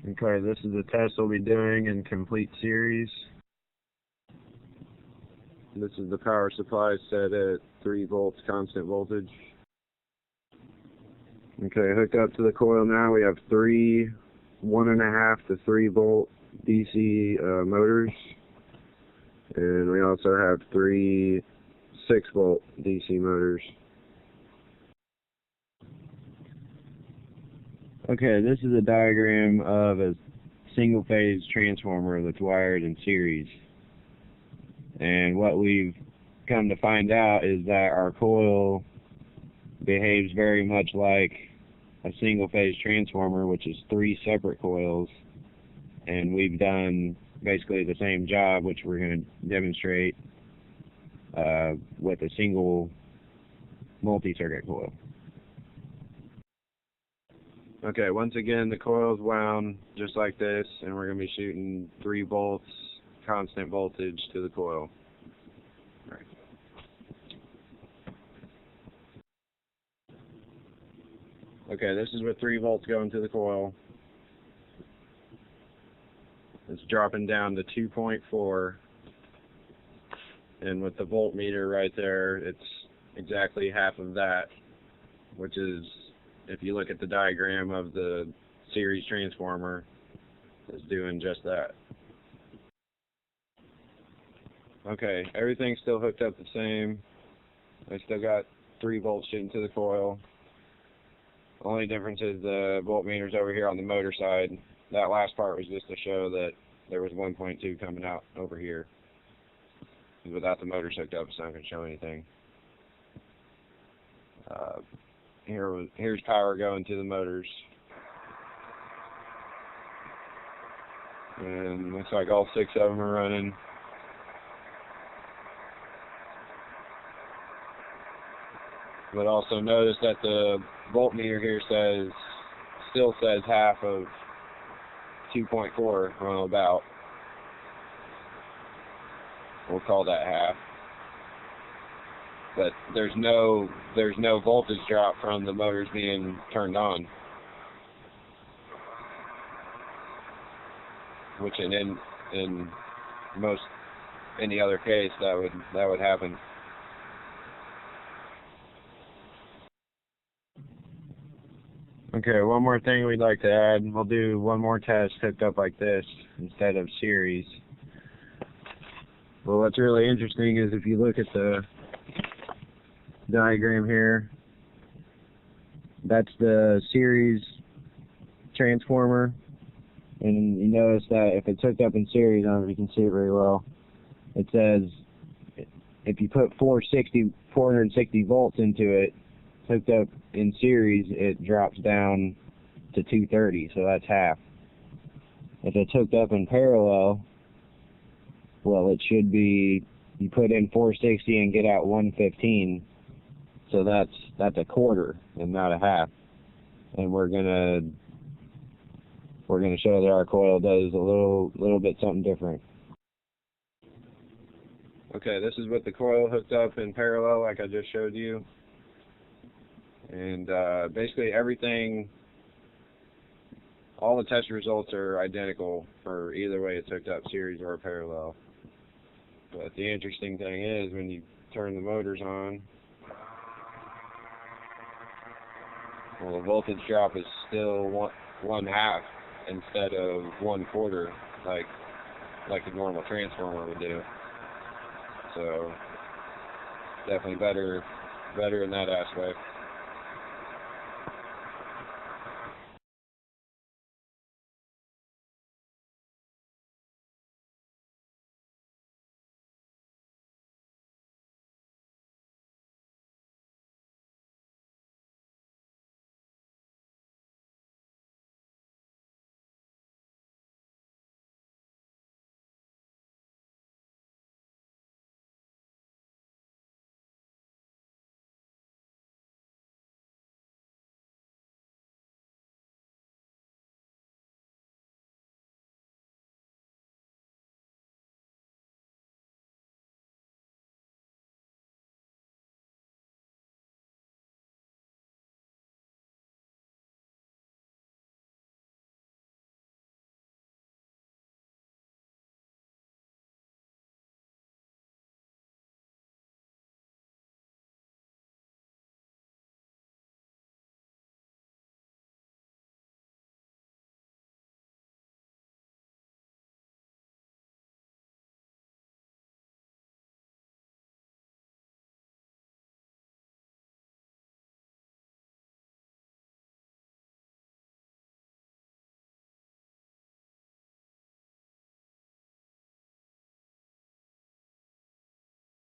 Okay, this is the test we'll be doing in complete series. This is the power supply set at 3 volts constant voltage. Okay, hooked up to the coil now, we have 3 1.5 to 3 volt DC motors, and we also have 3 6 volt DC motors. Okay, this is a diagram of a single phase transformer that's wired in series. And what we've come to find out is that our coil behaves very much like a single phase transformer, which is 3 separate coils. And we've done basically the same job, which we're going to demonstrate with a single multi-circuit coil. Okay, once again, the coil is wound just like this, and we're going to be shooting 3 volts constant voltage to the coil. Right. Okay, this is with 3 volts going to the coil. It's dropping down to 2.4, and with the voltmeter right there, it's exactly half of that, which is, if you look at the diagram of the series transformer, it's doing just that. Okay, everything's still hooked up the same. I still got 3 volts shooting to the coil. Only difference is the voltmeter's over here on the motor side. That last part was just to show that there was 1.2 coming out over here. Without the motors hooked up, it's not going to show anything. Here's power going to the motors. And looks like all 6 of them are running. But also notice that the voltmeter here still says half of 2.4, well, about. We'll call that half. But there's no voltage drop from the motors being turned on, which in most any other case that would happen. Okay, one more thing we'd like to add. We'll do one more test hooked up like this instead of series. Well, what's really interesting is if you look at the diagram here, that's the series transformer, and you notice that if it's hooked up in series, I don't know if you can see it very well, it says if you put 460 volts into it, hooked up in series, it drops down to 230, so that's half. If it's hooked up in parallel, well, it should be, you put in 460 and get out 115, so that's a quarter and not a half. And we're gonna show that our coil does a little bit something different. Okay, this is with the coil hooked up in parallel like I just showed you. And basically everything, all the test results are identical for either way it's hooked up, series or parallel. But the interesting thing is when you turn the motors on, well, the voltage drop is still one half instead of 1/4 like a normal transformer would do. So definitely better in that aspect.